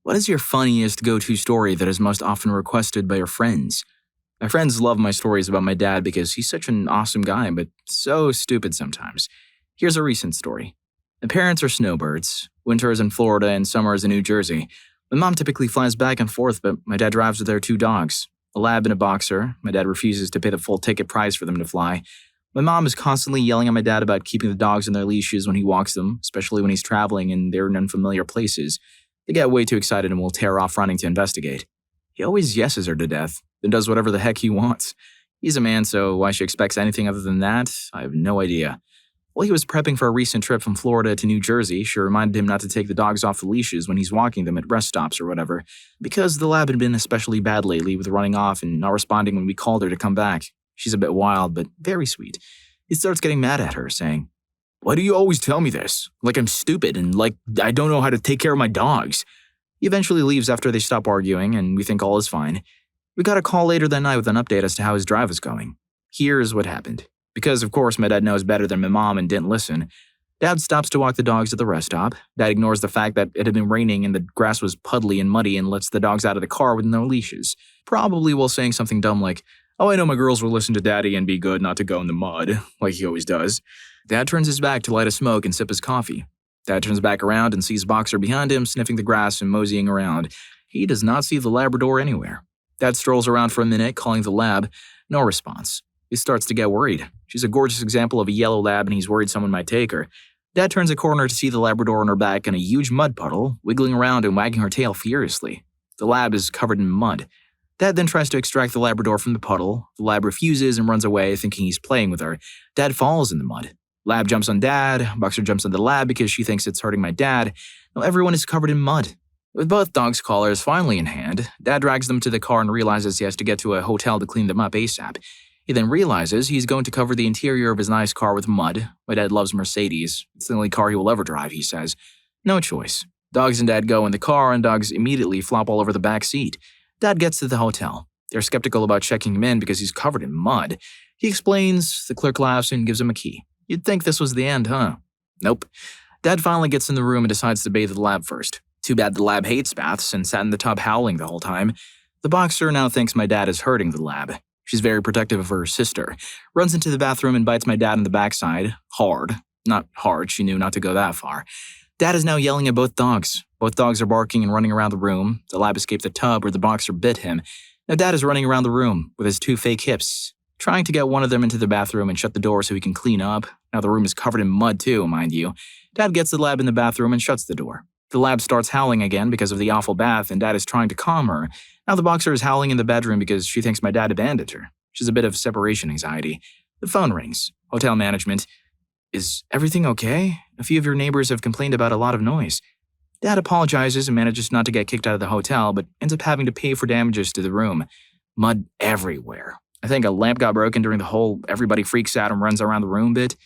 What is your funniest go-to story that is most often requested by your friends? My friends love my stories about my dad because he's such an awesome guy, but so stupid sometimes. Here's a recent story. My parents are snowbirds. Winter is in Florida and summer is in New Jersey. My mom typically flies back and forth, but my dad drives with their two dogs, a lab and a boxer. My dad refuses to pay the full ticket price for them to fly. My mom is constantly yelling at my dad about keeping the dogs on their leashes when he walks them, especially when he's traveling and they're in unfamiliar places. They get way too excited and will tear off running to investigate. He always yeses her to death, then does whatever the heck he wants. He's a man, so why she expects anything other than that, I have no idea. While he was prepping for a recent trip from Florida to New Jersey, she reminded him not to take the dogs off the leashes when he's walking them at rest stops or whatever, because the lab had been especially bad lately with running off and not responding when we called her to come back. She's a bit wild, but very sweet. He starts getting mad at her, saying, "Why do you always tell me this? Like I'm stupid and like I don't know how to take care of my dogs." He eventually leaves after they stop arguing and we think all is fine. We got a call later that night with an update as to how his drive is going. Here's what happened. Because of course my dad knows better than my mom and didn't listen. Dad stops to walk the dogs at the rest stop. Dad ignores the fact that it had been raining and the grass was puddly and muddy and lets the dogs out of the car with no leashes. Probably while saying something dumb like, "Oh, I know my girls will listen to Daddy and be good not to go in the mud," like he always does. Dad turns his back to light a smoke and sip his coffee. Dad turns back around and sees Boxer behind him sniffing the grass and moseying around. He does not see the Labrador anywhere. Dad strolls around for a minute, calling the lab. No response. He starts to get worried. She's a gorgeous example of a yellow lab and he's worried someone might take her. Dad turns a corner to see the Labrador on her back in a huge mud puddle, wiggling around and wagging her tail furiously. The lab is covered in mud. Dad then tries to extract the Labrador from the puddle. The lab refuses and runs away, thinking he's playing with her. Dad falls in the mud. Lab jumps on Dad. Boxer jumps on the lab because she thinks it's hurting my dad. Now everyone is covered in mud. With both dogs' collars finally in hand, Dad drags them to the car and realizes he has to get to a hotel to clean them up ASAP. He then realizes he's going to cover the interior of his nice car with mud. My dad loves Mercedes. It's the only car he will ever drive, he says. No choice. Dogs and Dad go in the car and dogs immediately flop all over the back seat. Dad gets to the hotel. They're skeptical about checking him in because he's covered in mud. He explains, the clerk laughs and gives him a key. You'd think this was the end, huh? Nope. Dad finally gets in the room and decides to bathe the lab first. Too bad the lab hates baths and sat in the tub howling the whole time. The boxer now thinks my dad is hurting the lab. She's very protective of her sister. Runs into the bathroom and bites my dad in the backside. Hard. Not hard, she knew not to go that far. Dad is now yelling at both dogs. Both dogs are barking and running around the room. The lab escaped the tub where the boxer bit him. Now Dad is running around the room with his two fake hips, trying to get one of them into the bathroom and shut the door so he can clean up. Now the room is covered in mud too, mind you. Dad gets the lab in the bathroom and shuts the door. The lab starts howling again because of the awful bath and Dad is trying to calm her. Now the boxer is howling in the bedroom because she thinks my dad abandoned her. She's a bit of separation anxiety. The phone rings. Hotel management. Is everything okay? A few of your neighbors have complained about a lot of noise. Dad apologizes and manages not to get kicked out of the hotel, but ends up having to pay for damages to the room. Mud everywhere. I think a lamp got broken during the whole everybody freaks out and runs around the room bit.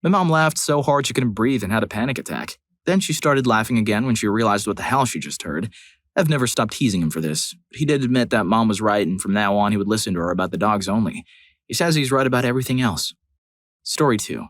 My mom laughed so hard she couldn't breathe and had a panic attack. Then she started laughing again when she realized what the hell she just heard. I've never stopped teasing him for this, but he did admit that Mom was right and from now on he would listen to her about the dogs only. He says he's right about everything else. Story 2.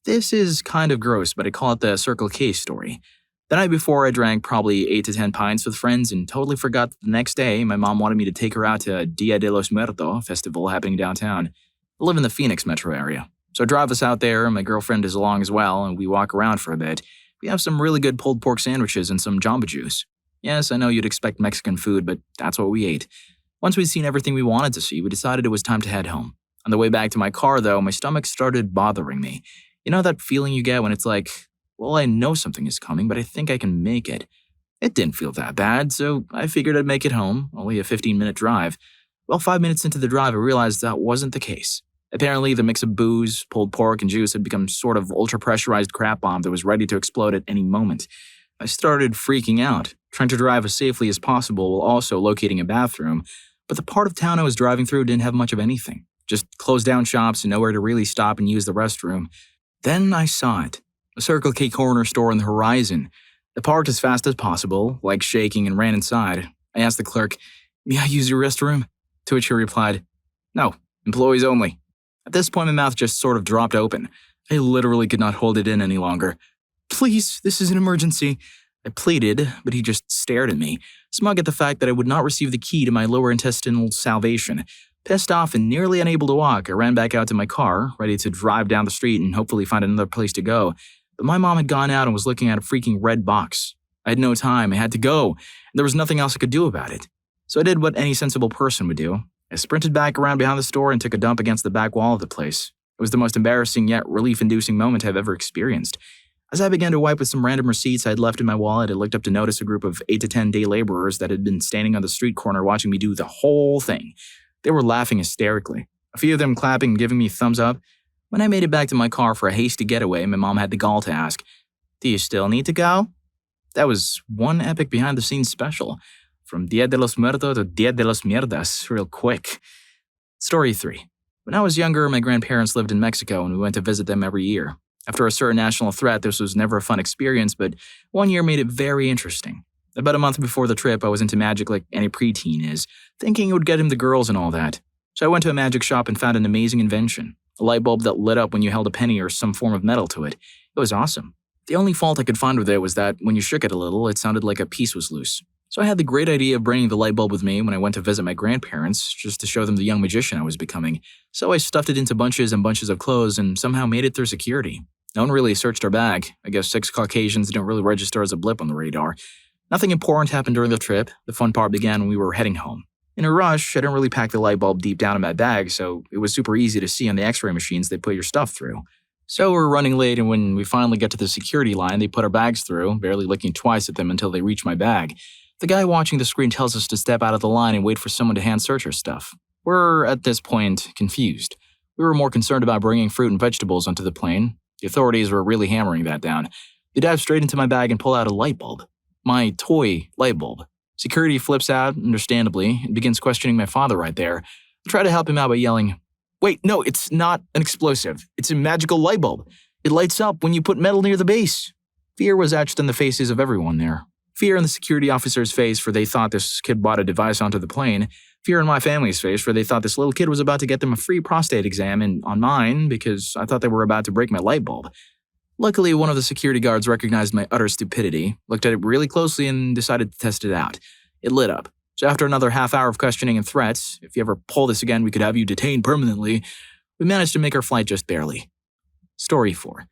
This is kind of gross, but I call it the Circle K story. The night before, I drank probably 8 to 10 pints with friends and totally forgot that the next day my mom wanted me to take her out to Dia de los Muertos festival happening downtown. I live in the Phoenix metro area, so I drive us out there and my girlfriend is along as well and we walk around for a bit. We have some really good pulled pork sandwiches and some Jamba Juice. Yes, I know you'd expect Mexican food, but that's what we ate. Once we'd seen everything we wanted to see, we decided it was time to head home. On the way back to my car, though, my stomach started bothering me. You know that feeling you get when it's like, well, I know something is coming, but I think I can make it. It didn't feel that bad, so I figured I'd make it home, only a 15-minute drive. Well, 5 minutes into the drive, I realized that wasn't the case. Apparently, the mix of booze, pulled pork, and juice had become sort of ultra-pressurized crap bomb that was ready to explode at any moment. I started freaking out, trying to drive as safely as possible while also locating a bathroom, but the part of town I was driving through didn't have much of anything. Just closed down shops and nowhere to really stop and use the restroom. Then I saw it. A Circle K corner store on the horizon. I parked as fast as possible, legs shaking, and ran inside. I asked the clerk, "May I use your restroom?" To which he replied, "No, employees only." At this point, my mouth just sort of dropped open. I literally could not hold it in any longer. "Please, this is an emergency." I pleaded, but he just stared at me, smug at the fact that I would not receive the key to my lower intestinal salvation. Pissed off and nearly unable to walk, I ran back out to my car, ready to drive down the street and hopefully find another place to go. But my mom had gone out and was looking at a freaking red box. I had no time, I had to go, and there was nothing else I could do about it. So I did what any sensible person would do. I sprinted back around behind the store and took a dump against the back wall of the place. It was the most embarrassing yet relief-inducing moment I've ever experienced. As I began to wipe with some random receipts I had left in my wallet, I looked up to notice a group of 8 to 10 day laborers that had been standing on the street corner watching me do the whole thing. They were laughing hysterically, a few of them clapping and giving me thumbs up. When I made it back to my car for a hasty getaway, my mom had the gall to ask, "Do you still need to go?" That was one epic behind-the-scenes special. From Dia de los Muertos to Dia de los Mierdas, real quick. Story 3. When I was younger, my grandparents lived in Mexico and we went to visit them every year. After a certain national threat, this was never a fun experience, but one year made it very interesting. About a month before the trip, I was into magic like any preteen is, thinking it would get him the girls and all that. So I went to a magic shop and found an amazing invention, a light bulb that lit up when you held a penny or some form of metal to it. It was awesome. The only fault I could find with it was that when you shook it a little, it sounded like a piece was loose. So I had the great idea of bringing the light bulb with me when I went to visit my grandparents, just to show them the young magician I was becoming. So I stuffed it into bunches and bunches of clothes and somehow made it through security. No one really searched our bag. I guess 6 Caucasians didn't really register as a blip on the radar. Nothing important happened during the trip. The fun part began when we were heading home. In a rush, I didn't really pack the light bulb deep down in my bag, so it was super easy to see on the x-ray machines they put your stuff through. So we're running late, and when we finally get to the security line, they put our bags through, barely looking twice at them until they reach my bag. The guy watching the screen tells us to step out of the line and wait for someone to hand search our stuff. We're, at this point, confused. We were more concerned about bringing fruit and vegetables onto the plane. The authorities were really hammering that down. They dive straight into my bag and pull out a light bulb. My toy light bulb. Security flips out, understandably, and begins questioning my father right there. I try to help him out by yelling, "Wait, no, it's not an explosive. It's a magical light bulb. It lights up when you put metal near the base." Fear was etched in the faces of everyone there. Fear in the security officer's face, for they thought this kid brought a device onto the plane. Fear in my family's face, for they thought this little kid was about to get them a free prostate exam, and on mine, because I thought they were about to break my light bulb. Luckily, one of the security guards recognized my utter stupidity, looked at it really closely, and decided to test it out. It lit up. So after another half hour of questioning and threats, "If you ever pull this again, we could have you detained permanently," we managed to make our flight just barely. Story 4.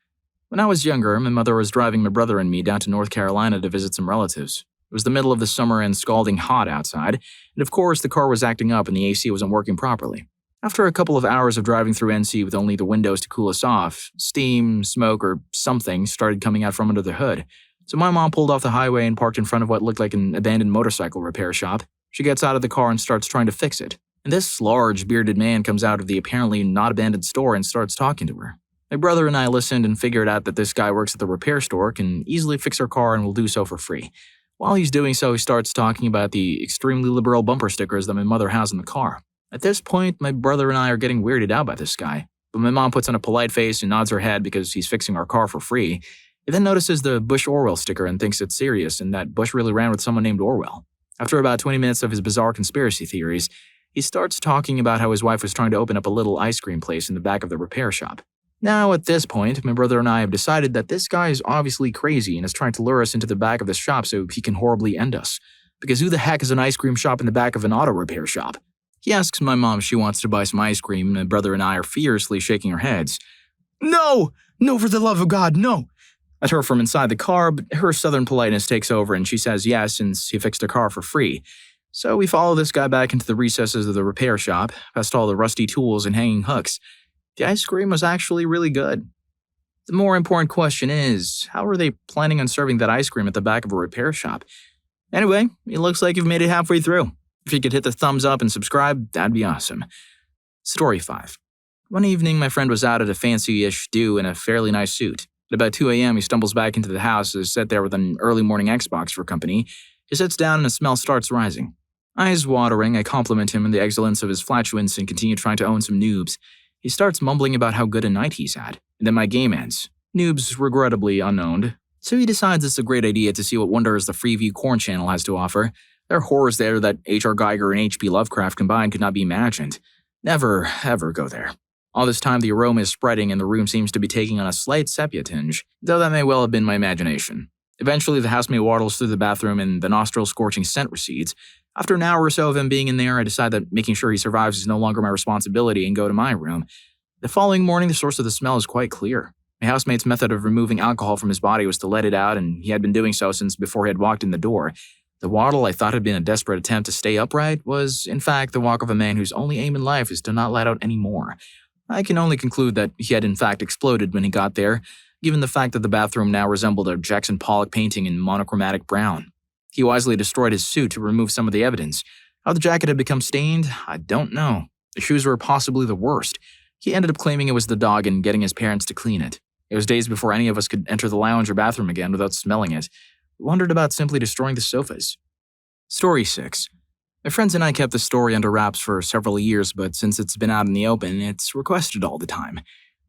When I was younger, my mother was driving my brother and me down to North Carolina to visit some relatives. It was the middle of the summer and scalding hot outside, and of course the car was acting up and the AC wasn't working properly. After a couple of hours of driving through NC with only the windows to cool us off, steam, smoke, or something started coming out from under the hood. So my mom pulled off the highway and parked in front of what looked like an abandoned motorcycle repair shop. She gets out of the car and starts trying to fix it. And this large, bearded man comes out of the apparently not abandoned store and starts talking to her. My brother and I listened and figured out that this guy works at the repair store, can easily fix our car, and will do so for free. While he's doing so, he starts talking about the extremely liberal bumper stickers that my mother has in the car. At this point, my brother and I are getting weirded out by this guy, but my mom puts on a polite face and nods her head because he's fixing our car for free. He then notices the Bush Orwell sticker and thinks it's serious and that Bush really ran with someone named Orwell. After about 20 minutes of his bizarre conspiracy theories, he starts talking about how his wife was trying to open up a little ice cream place in the back of the repair shop. Now, at this point, my brother and I have decided that this guy is obviously crazy and is trying to lure us into the back of the shop so he can horribly end us. Because who the heck is an ice cream shop in the back of an auto repair shop? He asks my mom if she wants to buy some ice cream, and my brother and I are furiously shaking our heads. "No! No, for the love of God, no!" At her from inside the car, but her southern politeness takes over and she says yes since he fixed her car for free. So we follow this guy back into the recesses of the repair shop, past all the rusty tools and hanging hooks. The ice cream was actually really good. The more important question is, how are they planning on serving that ice cream at the back of a repair shop? Anyway, it looks like you've made it halfway through. If you could hit the thumbs up and subscribe, that'd be awesome. Story 5. One evening, my friend was out at a fancy-ish do in a fairly nice suit. At about 2 a.m., he stumbles back into the house to sit there with an early morning Xbox for company. He sits down and a smell starts rising. Eyes watering, I compliment him on the excellence of his flatulence and continue trying to own some noobs. He starts mumbling about how good a night he's had, and then my game ends. Noobs regrettably unowned. So he decides it's a great idea to see what wonders the Freeview Corn channel has to offer. There are horrors there that H.R. Geiger and H.P. Lovecraft combined could not be imagined. Never, ever go there. All this time the aroma is spreading and the room seems to be taking on a slight sepia tinge, though that may well have been my imagination. Eventually, the housemate waddles through the bathroom and the nostril-scorching scent recedes. After an hour or so of him being in there, I decide that making sure he survives is no longer my responsibility and go to my room. The following morning, the source of the smell is quite clear. My housemate's method of removing alcohol from his body was to let it out, and he had been doing so since before he had walked in the door. The waddle I thought had been a desperate attempt to stay upright was, in fact, the walk of a man whose only aim in life is to not let out any more. I can only conclude that he had in fact exploded when he got there, given the fact that the bathroom now resembled a Jackson Pollock painting in monochromatic brown. He wisely destroyed his suit to remove some of the evidence. How the jacket had become stained, I don't know. The shoes were possibly the worst. He ended up claiming it was the dog and getting his parents to clean it. It was days before any of us could enter the lounge or bathroom again without smelling it. We wondered about simply destroying the sofas. Story 6. My friends and I kept the story under wraps for several years, but since it's been out in the open, it's requested all the time.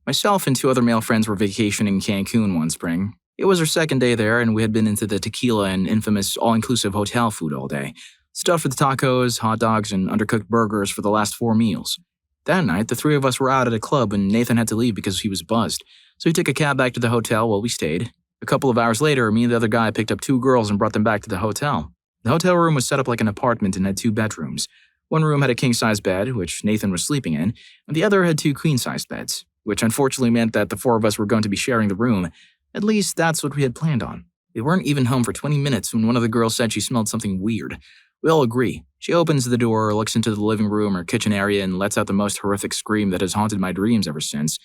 Myself and 2 other male friends were vacationing in Cancun one spring. It was our second day there, and we had been into the tequila and infamous all-inclusive hotel food all day. Stuffed with tacos, hot dogs, and undercooked burgers for the last 4 meals. That night, the 3 of us were out at a club and Nathan had to leave because he was buzzed, so he took a cab back to the hotel while we stayed. A couple of hours later, me and the other guy picked up 2 girls and brought them back to the hotel. The hotel room was set up like an apartment and had 2 bedrooms. One room had a king-size bed, which Nathan was sleeping in, and the other had 2 queen-size beds, which unfortunately meant that the 4 of us were going to be sharing the room. At least that's what we had planned on. We weren't even home for 20 minutes when one of the girls said she smelled something weird. We all agree. She opens the door, looks into the living room or kitchen area, and lets out the most horrific scream that has haunted my dreams ever since.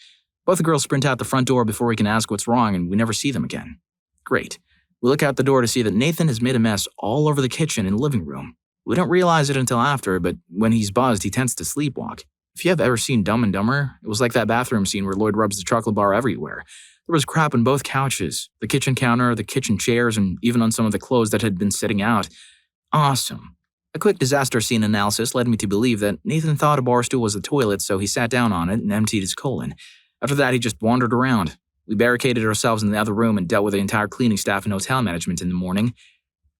Both the girls sprint out the front door before we can ask what's wrong, and we never see them again. Great. We look out the door to see that Nathan has made a mess all over the kitchen and living room. We don't realize it until after, but when he's buzzed, he tends to sleepwalk. If you have ever seen Dumb and Dumber, it was like that bathroom scene where Lloyd rubs the chocolate bar everywhere. There was crap on both couches, the kitchen counter, the kitchen chairs, and even on some of the clothes that had been sitting out. Awesome. A quick disaster scene analysis led me to believe that Nathan thought a bar stool was a toilet, so he sat down on it and emptied his colon. After that, he just wandered around. We barricaded ourselves in the other room and dealt with the entire cleaning staff and hotel management in the morning.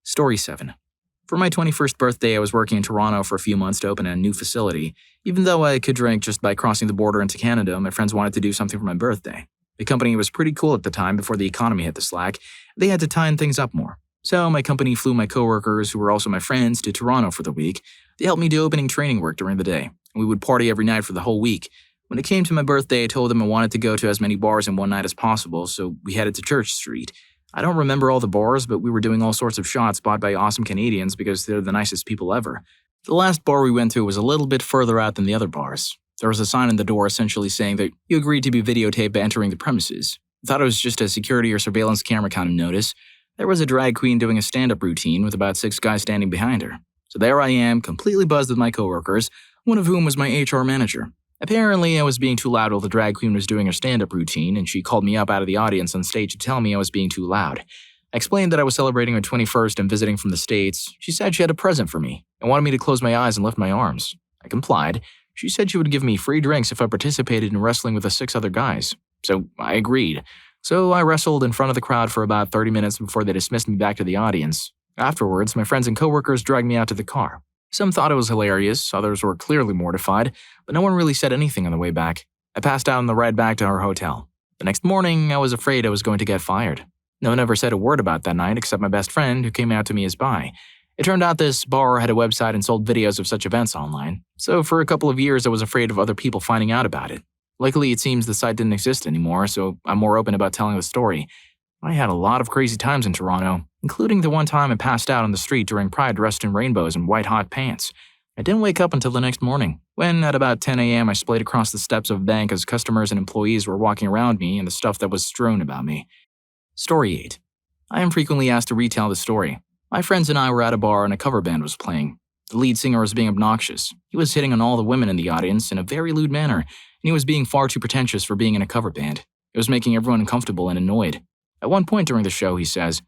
Story 7. For my 21st birthday, I was working in Toronto for a few months to open a new facility. Even though I could drink just by crossing the border into Canada, my friends wanted to do something for my birthday. The company was pretty cool at the time before the economy hit the slack. They had to tighten things up more. So my company flew my coworkers, who were also my friends, to Toronto for the week. They helped me do opening training work during the day, and we would party every night for the whole week. When it came to my birthday, I told them I wanted to go to as many bars in one night as possible, so we headed to Church Street. I don't remember all the bars, but we were doing all sorts of shots bought by awesome Canadians because they're the nicest people ever. The last bar we went to was a little bit further out than the other bars. There was a sign on the door essentially saying that you agreed to be videotaped by entering the premises. I thought it was just a security or surveillance camera kind of notice. There was a drag queen doing a stand-up routine with about 6 guys standing behind her. So there I am, completely buzzed with my coworkers, one of whom was my HR manager. Apparently, I was being too loud while the drag queen was doing her stand-up routine, and she called me up out of the audience on stage to tell me I was being too loud. I explained that I was celebrating my 21st and visiting from the States. She said she had a present for me and wanted me to close my eyes and lift my arms. I complied. She said she would give me free drinks if I participated in wrestling with the 6 other guys. So I agreed. So I wrestled in front of the crowd for about 30 minutes before they dismissed me back to the audience. Afterwards, my friends and coworkers dragged me out to the car. Some thought it was hilarious, others were clearly mortified, but no one really said anything on the way back. I passed out on the ride back to our hotel. The next morning, I was afraid I was going to get fired. No one ever said a word about that night except my best friend, who came out to me as bi. It turned out this bar had a website and sold videos of such events online, so for a couple of years I was afraid of other people finding out about it. Luckily, it seems the site didn't exist anymore, so I'm more open about telling the story. I had a lot of crazy times in Toronto, including the one time I passed out on the street during Pride dressed in rainbows and white hot pants. I didn't wake up until the next morning, when at about 10 a.m. I splayed across the steps of a bank as customers and employees were walking around me and the stuff that was strewn about me. Story 8. I am frequently asked to retell the story. My friends and I were at a bar and a cover band was playing. The lead singer was being obnoxious. He was hitting on all the women in the audience in a very lewd manner, and he was being far too pretentious for being in a cover band. It was making everyone uncomfortable and annoyed. At one point during the show, he says,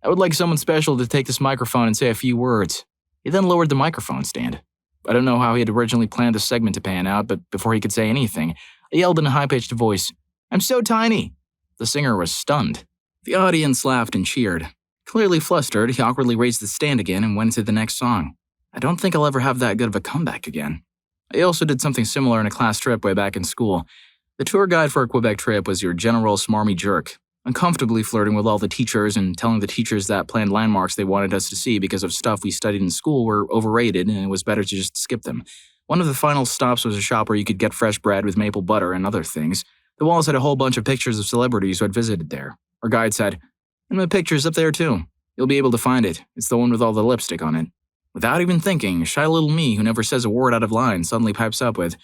"I would like someone special to take this microphone and say a few words." He then lowered the microphone stand. I don't know how he had originally planned the segment to pan out, but before he could say anything, I yelled in a high-pitched voice, "I'm so tiny!" The singer was stunned. The audience laughed and cheered. Clearly flustered, he awkwardly raised the stand again and went into the next song. I don't think I'll ever have that good of a comeback again. I also did something similar in a class trip way back in school. The tour guide for a Quebec trip was your general smarmy jerk. uncomfortably flirting with all the teachers and telling the teachers that planned landmarks they wanted us to see because of stuff we studied in school were overrated and it was better to just skip them. One of the final stops was a shop where you could get fresh bread with maple butter and other things. The walls had a whole bunch of pictures of celebrities who had visited there. Our guide said, "And my picture's up there too. You'll be able to find it. It's the one with all the lipstick on it." Without even thinking, shy little me who never says a word out of line suddenly pipes up with,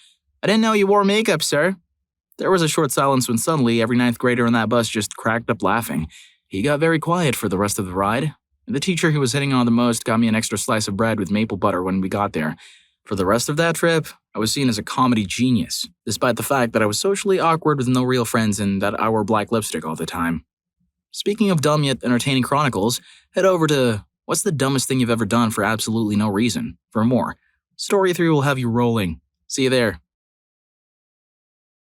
"I didn't know you wore makeup, sir." There was a short silence when suddenly every ninth grader on that bus just cracked up laughing. He got very quiet for the rest of the ride. The teacher who was hitting on the most got me an extra slice of bread with maple butter when we got there. For the rest of that trip, I was seen as a comedy genius, despite the fact that I was socially awkward with no real friends and that I wore black lipstick all the time. Speaking of dumb yet entertaining chronicles, head over to What's the Dumbest Thing You've Ever Done for Absolutely No Reason for more. Story 3 will have you rolling. See you there.